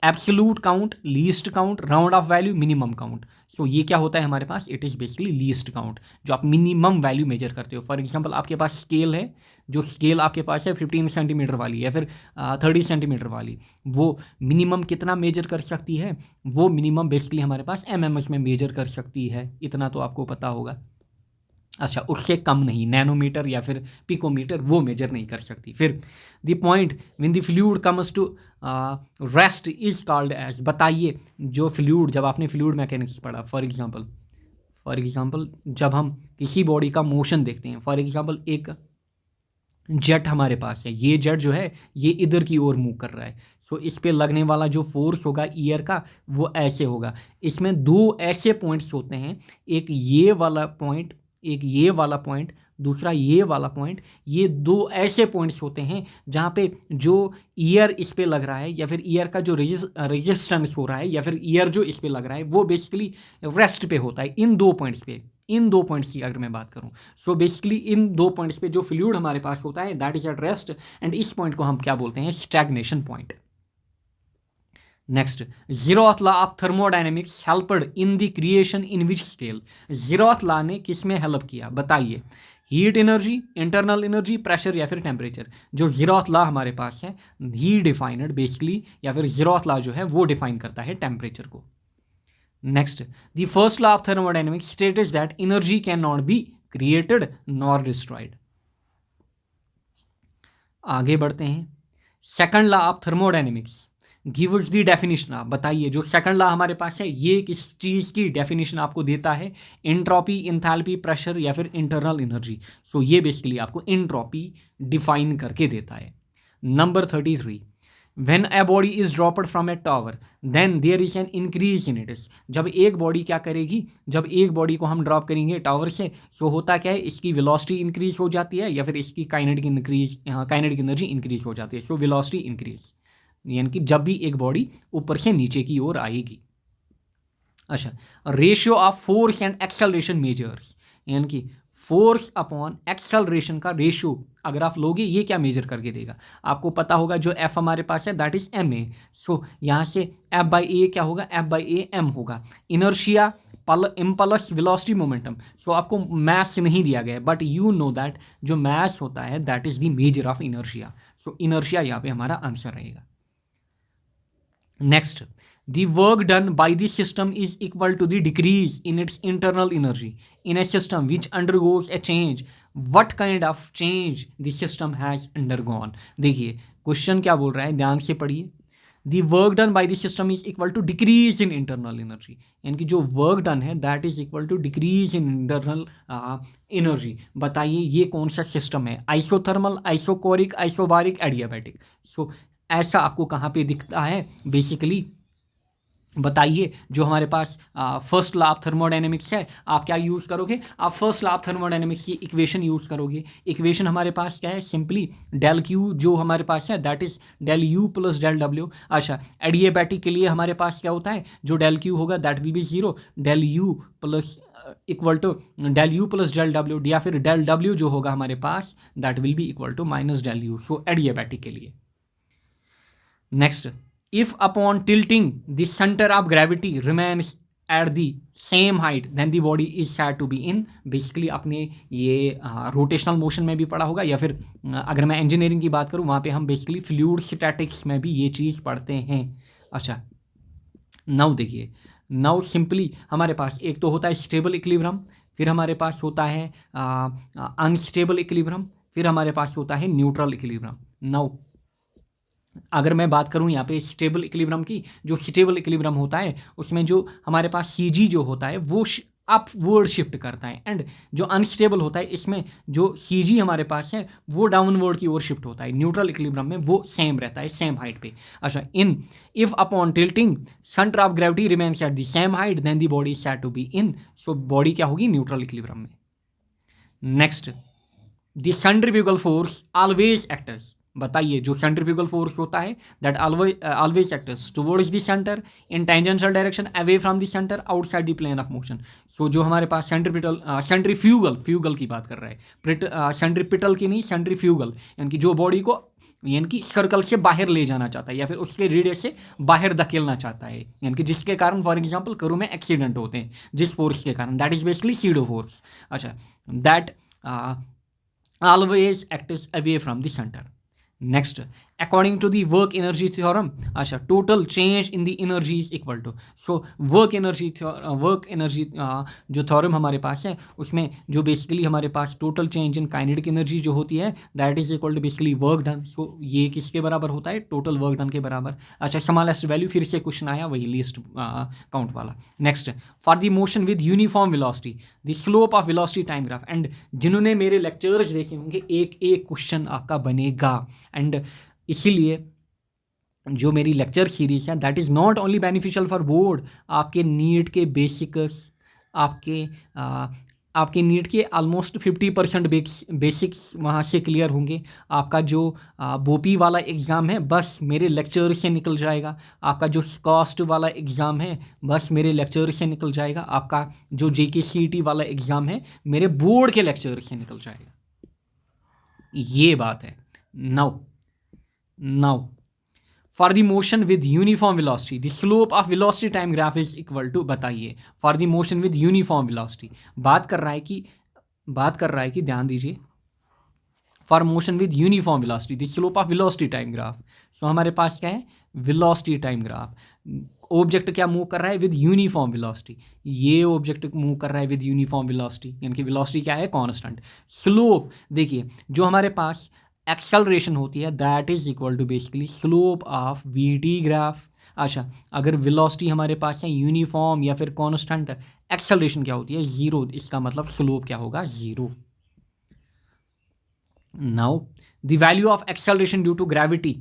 [SPEAKER 1] absolute count, least count, round off value, minimum count. So ये क्या होता है हमारे पास, it is basically least count, जो आप मिनिमम वैल्यू मेजर करते हो। फॉर एग्जांपल आपके पास स्केल है, जो स्केल आपके पास है 15 सेंटीमीटर वाली या फिर 30 सेंटीमीटर वाली, वो मिनिमम कितना मेजर कर सकती है, वो मिनिमम बेसिकली हमारे पास एमएमएस में मेजर कर सकती है, इतना तो आपको पता होगा। अच्छा, उससे कम नहीं, नैनोमीटर या फिर पिकोमीटर वो मेजर नहीं कर सकती। फिर the point when the fluid comes to rest is called as. बताइए, जो फ्लूइड, जब आपने फ्लूइड मैकेनिक्स पढ़ा, फॉर एग्जांपल जब हम किसी बॉडी का मोशन देखते हैं, फॉर एग्जांपल एक जेट हमारे पास है, ये जेट जो है ये इधर की ओर मूव कर रहा है, सो इस पे लगने वाला जो फोर्स होगा ईयर का वो ऐसे होगा। इसमें दो ऐसे पॉइंट्स होते हैं, एक ये वाला पॉइंट, एक ये वाला पॉइंट, दूसरा ये वाला पॉइंट। ये दो ऐसे पॉइंट्स होते हैं जहाँ पे जो ईयर इस पे लग रहा है या फिर ईयर का जो रेजिस्टेंस हो रहा है या फिर ईयर जो इस पे लग रहा है वो बेसिकली रेस्ट पे होता है, इन दो पॉइंट्स पे। इन दो पॉइंट्स की अगर मैं बात करूं, सो बेसिकली इन दो पॉइंट्स पे जो फ्लूइड हमारे पास होता है that is at rest, and इस पॉइंट को हम क्या बोलते हैं, stagnation point. Next, zeroth law of thermodynamics helped in the creation in which scale. Zeroth law ने किस में हेल्प किया, बताइए, heat energy, internal energy, pressure या फिर टेम्परेचर। जो जीरोथ लॉ हमारे पास है ही डिफाइनड बेसिकली, या फिर जीरोथ लॉ जो है वो डिफाइन करता है टेम्परेचर को। Next, the first law of thermodynamics states that energy can not be created nor destroyed. आगे बढ़ते हैं, second law of thermodynamics gives the definition. आप बताइए, जो सेकंड लॉ हमारे पास है ये किस चीज़ की डेफिनेशन आपको देता है, एंट्रोपी, एंथैल्पी, प्रेशर या फिर इंटरनल एनर्जी। सो ये बेसिकली आपको एंट्रोपी डिफाइन करके देता है। Number 33, when a body is dropped from a tower then there is an increase in it. जब एक बॉडी क्या करेगी, जब एक बॉडी को हम ड्रॉप करेंगे टावर से, सो होता क्या है, इसकी वेलोसिटी इंक्रीज हो जाती है या फिर इसकी काइनेटिक एनर्जी इंक्रीज हो जाती है। सो वेलोसिटी इंक्रीज, यानी कि जब भी एक बॉडी ऊपर से नीचे की ओर आएगी। अच्छा, ratio of force and acceleration measures, यानी कि फोर्स अपॉन एक्सेलरेशन का रेशियो अगर आप लोगे, ये क्या मेजर करके देगा, आपको पता होगा जो एफ हमारे पास है that is m a. So यहाँ से एफ बाई ए क्या होगा, एफ बाई ए एम होगा। Inertia impulse velocity momentum. So आपको मैथ्स नहीं दिया गया है, बट यू नो दैट जो मैथ्स होता है that is the measure of inertia. So inertia यहाँ पे हमारा आंसर रहेगा। Next, the work done by the system is equal to the decrease in its internal energy in a system which undergoes a change. What kind of change the system has undergone? देखिए question क्या बोल रहा है, ध्यान से पढ़िए। The work done by the system is equal to decrease in internal energy, यानी कि जो वर्क डन है that is equal to decrease in internal energy. बताइए ये कौन सा सिस्टम है, isothermal, isochoric, isobaric, adiabatic. So ऐसा आपको कहाँ पे दिखता है बेसिकली, बताइए। जो हमारे पास फर्स्ट लॉ ऑफ थर्मोडायनेमिक्स है, आप क्या यूज़ करोगे, आप फर्स्ट लॉ ऑफ थर्मोडायनेमिक्स की इक्वेशन यूज़ करोगे। इक्वेशन हमारे पास क्या है, सिंपली डेल क्यू जो हमारे पास है that is del U plus del W. अच्छा, एडियाबैटिक के लिए हमारे पास क्या होता है, जो डेल क्यू होगा that will be zero, del U plus equal to del U plus del W, या फिर डेल डब्ल्यू जो होगा हमारे पास that will be equal to minus del U. So adiabatic के लिए। Next, if upon tilting the center of gravity remains at the same height then the body is said to be in, basically आपने ये rotational motion में भी पढ़ा होगा, या फिर अगर मैं इंजीनियरिंग की बात करूँ वहाँ पे हम बेसिकली फ्लूइड स्टैटिक्स में भी ये चीज़ पढ़ते हैं। अच्छा, नाउ देखिए, नाउ सिंपली हमारे पास एक तो होता है स्टेबल इक्विलिब्रियम, फिर हमारे पास होता है अनस्टेबल इक्विलिब्रियम, फिर हमारे पास होता है न्यूट्रल इक्विलिब्रियम। नाउ अगर मैं बात करूं यहाँ पे स्टेबल इक्विलिब्रियम की, जो स्टेबल इक्विलिब्रियम होता है उसमें जो हमारे पास सी जी जो होता है वो अपवर्ड शिफ्ट करता है, एंड जो अनस्टेबल होता है इसमें जो सी जी हमारे पास है वो डाउनवर्ड की ओर शिफ्ट होता है। न्यूट्रल इक्विलिब्रियम में वो सेम रहता है, सेम हाइट पे। अच्छा, in if upon tilting centre of gravity remains at the same height then the body is said to be in. So body क्या होगी, न्यूट्रल इक्विलिब्रियम में। Next, the centrifugal force always acts. बताइए जो centrifugal force होता है that always acts towards the centre in tangential direction away from the centre outside the plane of motion. So जो हमारे पास centrifugal की बात कर रहा है, सेंट्रीपिटल की नहीं, सेंट्रीफ्यूगल, यानी कि जो बॉडी को यानी कि सर्कल से बाहर ले जाना चाहता है या फिर उसके रेडियस से बाहर धकेलना चाहता है, यानी कि जिसके कारण फॉर एग्जांपल करो में एक्सीडेंट होते हैं जिस फोर्स के कारण, that is basically pseudo force. अच्छा, that always acts away from the centre. Next, according to the work energy theorem, अच्छा, total change in the energy is equal to, so work energy जो theorem हमारे पास है उसमें जो basically हमारे पास total change in kinetic energy जो होती है that is equal to basically work done. So ये किसके बराबर होता है, टोटल वर्क डन के बराबर। अच्छा, स्मॉलेस्ट वैल्यू फिर से क्वेश्चन आया वही लीस्ट काउंट वाला। Next, for the motion with uniform velocity the slope of velocity time graph, and जिन्होंने मेरे लेक्चर्स देखे होंगे एक एक क्वेश्चन आपका बनेगा, एंड इसीलिए जो मेरी लेक्चर सीरीज है that is not only beneficial for board, आपके नीट के बेसिक्स, आपके नीट के ऑलमोस्ट 50% बेसिक्स वहाँ से क्लियर होंगे। आपका जो बोपी वाला एग्ज़ाम है बस मेरे लेक्चर से निकल जाएगा, आपका जो कॉस्ट वाला एग्ज़ाम है बस मेरे लेक्चर से निकल जाएगा, आपका जो JKCET वाला एग्ज़ाम है मेरे बोर्ड के लेक्चर से निकल जाएगा। ये बात है। Now, for the motion with uniform velocity, the slope of velocity time graph is equal to, बताइए for the motion with uniform velocity बात कर रहा है कि ध्यान दीजिए, for motion with uniform velocity the slope of velocity time graph। so हमारे पास क्या है, velocity time graph। ऑब्जेक्ट क्या मूव कर रहा है, विद यूनिफॉर्म वेलोसिटी, ये ऑब्जेक्ट मूव कर रहा है विद यूनिफॉर्म वेलोसिटी, यानी कि वेलोसिटी क्या है, कांस्टेंट। स्लोप देखिए जो हमारे पास एक्सेलरेशन होती है that is equal to basically slope of VT graph. अच्छा, अगर वेलोसिटी हमारे पास है यूनिफॉर्म या फिर कांस्टेंट, एक्सेलरेशन क्या होती है, जीरो, इसका मतलब स्लोप क्या होगा, zero. Now the value of acceleration due to gravity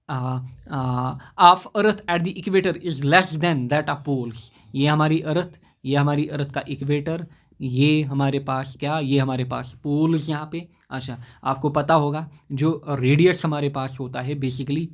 [SPEAKER 1] of earth at the equator is less than that of poles. ये हमारी अर्थ का इक्वेटर, ये हमारे पास क्या, ये हमारे पास पोल्स यहाँ पे। अच्छा, आपको पता होगा जो रेडियस हमारे पास होता है बेसिकली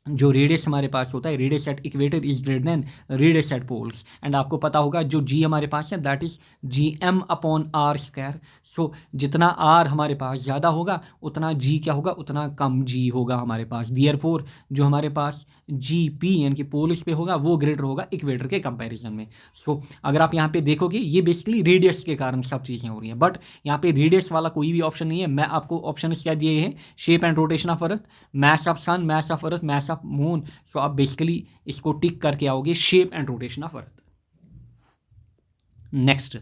[SPEAKER 1] जो रेडियस हमारे पास होता है, radius at equator is greater than radius at poles. And आपको पता होगा जो जी हमारे पास है दैट इज Gm/r²। सो जितना आर हमारे पास ज़्यादा होगा उतना जी क्या होगा, उतना कम जी होगा हमारे पास। देयरफॉर जो हमारे पास Gp यानी कि पोल्स पे होगा वो ग्रेटर होगा इक्वेटर के कंपैरिजन में। सो अगर आप यहाँ पे देखोगे ये बेसिकली रेडियस के कारण सब चीज़ें हो रही हैं, बट यहाँ पे रेडियस वाला कोई भी ऑप्शन नहीं है। मैं आपको ऑप्शन क्या दिए हैं, shape and rotation of earth, mass of sun, mass of earth, mass of moon. So आप बेसिकली इसको टिक करके आओगे shape and rotation of earth. Next,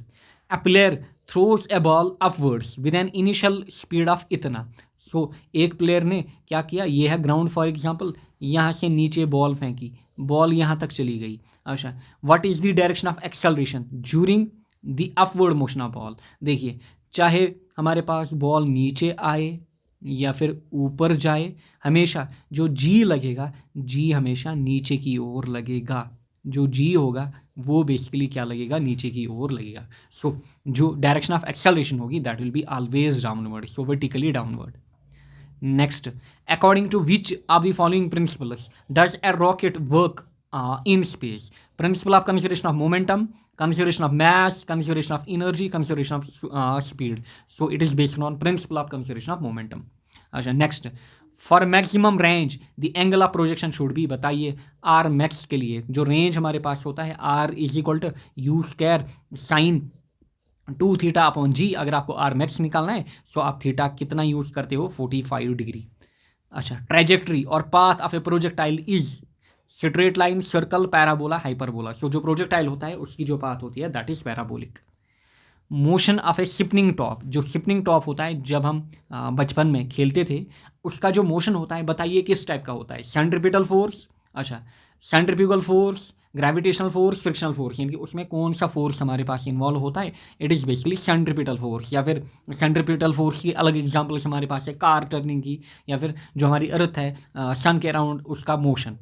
[SPEAKER 1] a player throws a ball upwards with an initial speed of इतना। So एक player ने क्या किया, ये है ग्राउंड फॉर एग्जांपल, यहाँ से नीचे बॉल फेंकी, बॉल यहाँ तक चली गई। अच्छा, what is the direction of acceleration during the upward motion of ball. देखिए, चाहे हमारे पास बॉल नीचे आए या फिर ऊपर जाए, हमेशा जो जी लगेगा, जी हमेशा नीचे की ओर लगेगा। जो जी होगा वो बेसिकली क्या लगेगा, नीचे की ओर लगेगा। सो जो डायरेक्शन ऑफ एक्सेलरेशन होगी that will be always downward, so vertically downward. Next, according to which of the following principles does a rocket work in space? Principle of conservation of momentum, conservation of mass, conservation of energy, conservation of speed. So it is based on principle of conservation of momentum. अच्छा, next, for maximum range the angle of projection should be. बताइए R max के लिए जो range हमारे पास होता है, R is equal to U² sine 2θ/g। अगर आपको आर मैक्स निकालना है तो आप थीटा कितना यूज़ करते हो, 45 डिग्री। अच्छा, ट्रेजेक्ट्री और path of a projectile is straight line, circle, parabola, hyperbola. So जो प्रोजेक्टाइल होता है उसकी जो पाथ होती है that is parabolic. Motion of a spinning top, जो शिपनिंग टॉप होता है जब हम बचपन में खेलते थे उसका जो मोशन होता है, बताइए किस टाइप का होता है, सेंट्रीपिटल फोर्स, अच्छा centrifugal force, gravitational force, frictional force, यानी कि उसमें कौन सा फोर्स हमारे पास इन्वॉल्व होता है, it is basically centripetal force. या फिर सेंट्रीपिटल फोर्स की अलग एग्जांपल्स हमारे पास है कार टर्निंग की, या फिर जो हमारी अर्थ है सन के अराउंड उसका motion.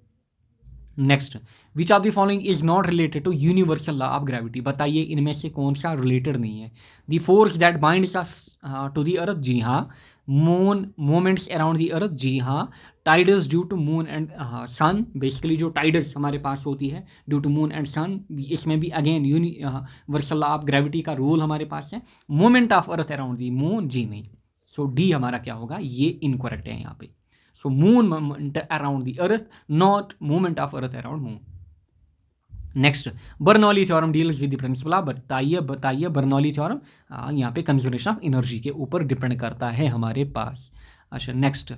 [SPEAKER 1] Next, which of the following is not related to universal law of gravity. बताइए इनमें से कौन सा रिलेटेड नहीं है। The force that binds us to the earth, जी हाँ। Moon movements around the earth, जी हाँ। Tidals due to moon and sun, basically जो टाइडल्स हमारे पास होती है due to moon and sun, इसमें भी again universal law of gravity का रूल हमारे पास है। Movement of earth around the moon, जी नहीं। सो डी हमारा क्या होगा, ये इनकरेक्ट है यहाँ पे। So moon movement around the earth, not movement of earth around moon. Next, Bernoulli theorem deals with the principle of, बताइए बर्नौली थ्योरम यहाँ पे कंजर्वेशन ऑफ एनर्जी के ऊपर डिपेंड करता है हमारे पास। अच्छा, next,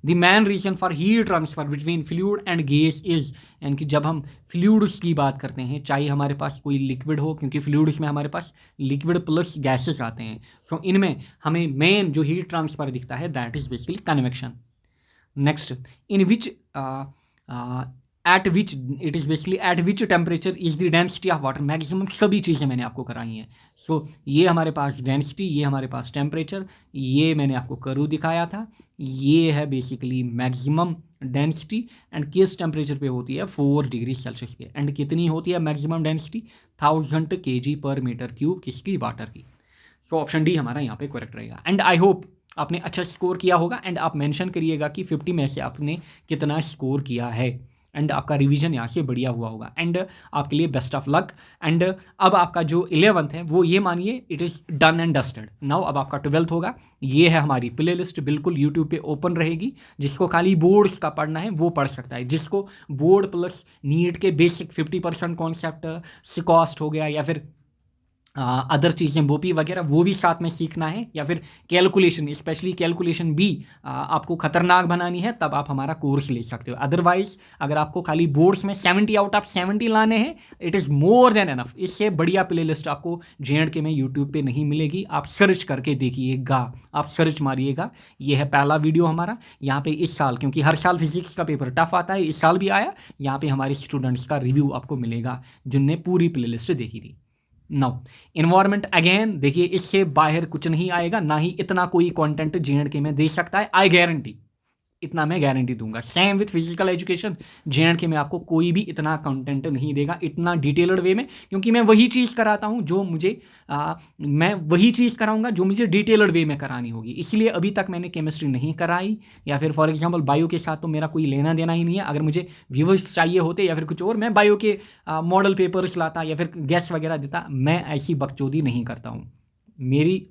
[SPEAKER 1] the main reason for heat transfer between fluid and gas is, यानी कि जब हम फ्लूइड्स की बात करते हैं, चाहे हमारे पास कोई लिक्विड हो, क्योंकि फ्लूइड्स में हमारे पास लिक्विड प्लस गैसेस आते हैं, सो इनमें हमें मेन जो हीट ट्रांसफर दिखता है that is basically convection. Next, in which eight which it is basically eight which temperature is the density of water. Maximum सभी चीज़ें मैंने आपको कराई हैं। सो ये हमारे पास डेंसिटी, ये हमारे पास टेम्परेचर, ये मैंने आपको कर्व दिखाया था, ये है बेसिकली मैक्सिमम डेंसिटी एंड किस टेम्परेचर पे होती है, 4 डिग्री सेल्सियस पे। एंड कितनी होती है मैक्सिमम डेंसिटी, 1000 kg/m³ किसकी, वाटर की। सो ऑप्शन डी हमारा यहाँ पे करेक्ट रहेगा। एंड आई होप आपने अच्छा स्कोर किया होगा एंड आप मेंशन करिएगा कि 50 में से आपने कितना स्कोर किया है, एंड आपका रिवीजन यहाँ से बढ़िया हुआ होगा। एंड आपके लिए बेस्ट ऑफ लक। एंड अब आपका जो 11th है वो ये मानिए it is done and dusted now. अब आपका 12th होगा। ये है हमारी प्ले लिस्ट, बिल्कुल यूट्यूब पे ओपन रहेगी। जिसको खाली बोर्ड्स का पढ़ना है वो पढ़ सकता है, जिसको बोर्ड प्लस नीट के बेसिक 50% कॉन्सेप्ट, सिकॉस्ट हो गया, या फिर अदर चीज़ें बोपी वगैरह वो भी साथ में सीखना है, या फिर कैलकुलेशन, स्पेशली कैलकुलेशन भी आपको खतरनाक बनानी है, तब आप हमारा कोर्स ले सकते हो। अदरवाइज अगर आपको खाली बोर्ड्स में 70 आउट ऑफ 70 लाने हैं, it is more than enough. इससे बढ़िया प्लेलिस्ट आपको JNK में यूट्यूब पे नहीं मिलेगी। आप सर्च करके देखिएगा, आप सर्च मारिएगा। ये है पहला वीडियो हमारा यहाँ पे इस साल, क्योंकि हर साल फिजिक्स का पेपर टफ आता है, इस साल भी आया। यहाँ पे हमारे स्टूडेंट्स का रिव्यू आपको मिलेगा जिनने पूरी प्लेलिस्ट देखी थी। नाउ इन्वायरमेंट अगेन देखिए, इससे बाहर कुछ नहीं आएगा, ना ही इतना कोई कंटेंट JNK में दे सकता है, आई गारंटी। इतना मैं गारंटी दूंगा। सेम विथ फिजिकल एजुकेशन, जे में आपको कोई भी इतना कंटेंट नहीं देगा इतना डिटेल्ड वे में, क्योंकि मैं वही चीज़ कराता हूँ जो मुझे मैं वही चीज़ कराऊंगा जो मुझे डिटेल्ड वे में करानी होगी। इसलिए अभी तक मैंने केमिस्ट्री नहीं कराई, या फिर फॉर एग्जांपल बायो के साथ तो मेरा कोई लेना देना ही नहीं है। अगर मुझे व्यूवर्स चाहिए होते या फिर कुछ और, मैं बायो के मॉडल पेपर्स लाता या फिर गैस वगैरह देता। मैं ऐसी बकचोदी नहीं करता हूँ। मेरी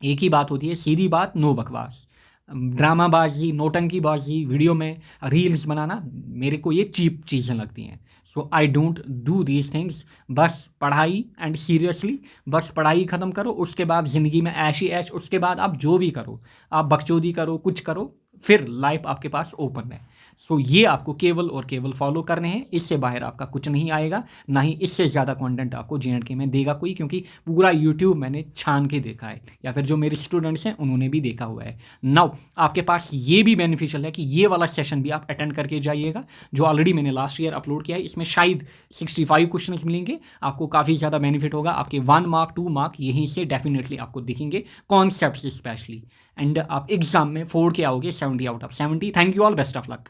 [SPEAKER 1] एक ही बात होती है, सीधी बात, नो बकवास। ड्रामाबाजी, नौटंकीबाजी, वीडियो में रील्स बनाना, मेरे को ये चीप चीज़ें लगती हैं। So I don't do these things. बस पढ़ाई एंड सीरियसली, बस पढ़ाई ख़त्म करो, उसके बाद ज़िंदगी में ऐश ही ऐश। उसके बाद आप जो भी करो, आप बकचोदी करो, कुछ करो, फिर लाइफ आपके पास ओपन है। सो ये आपको केवल और केवल फॉलो करने हैं, इससे बाहर आपका कुछ नहीं आएगा, ना ही इससे ज़्यादा कंटेंट आपको जे में देगा कोई, क्योंकि पूरा यूट्यूब मैंने छान के देखा है, या फिर जो मेरे स्टूडेंट्स हैं उन्होंने भी देखा हुआ है। नाउ आपके पास ये भी बेनिफिशियल है कि ये वाला सेशन भी आप अटेंड करके जाइएगा, जो ऑलरेडी मैंने लास्ट ईयर अपलोड किया है। इसमें शायद 65 क्वेश्चन मिलेंगे, आपको काफ़ी ज़्यादा बेनिफिट होगा। आपके 1 मार्क 2 मार्क यहीं से डेफिनेटली आपको दिखेंगे, कॉन्सेप्ट स्पेशली, एंड आप एग्जाम में 4 के आओगे 70 out of 70। Thank you all, best of luck.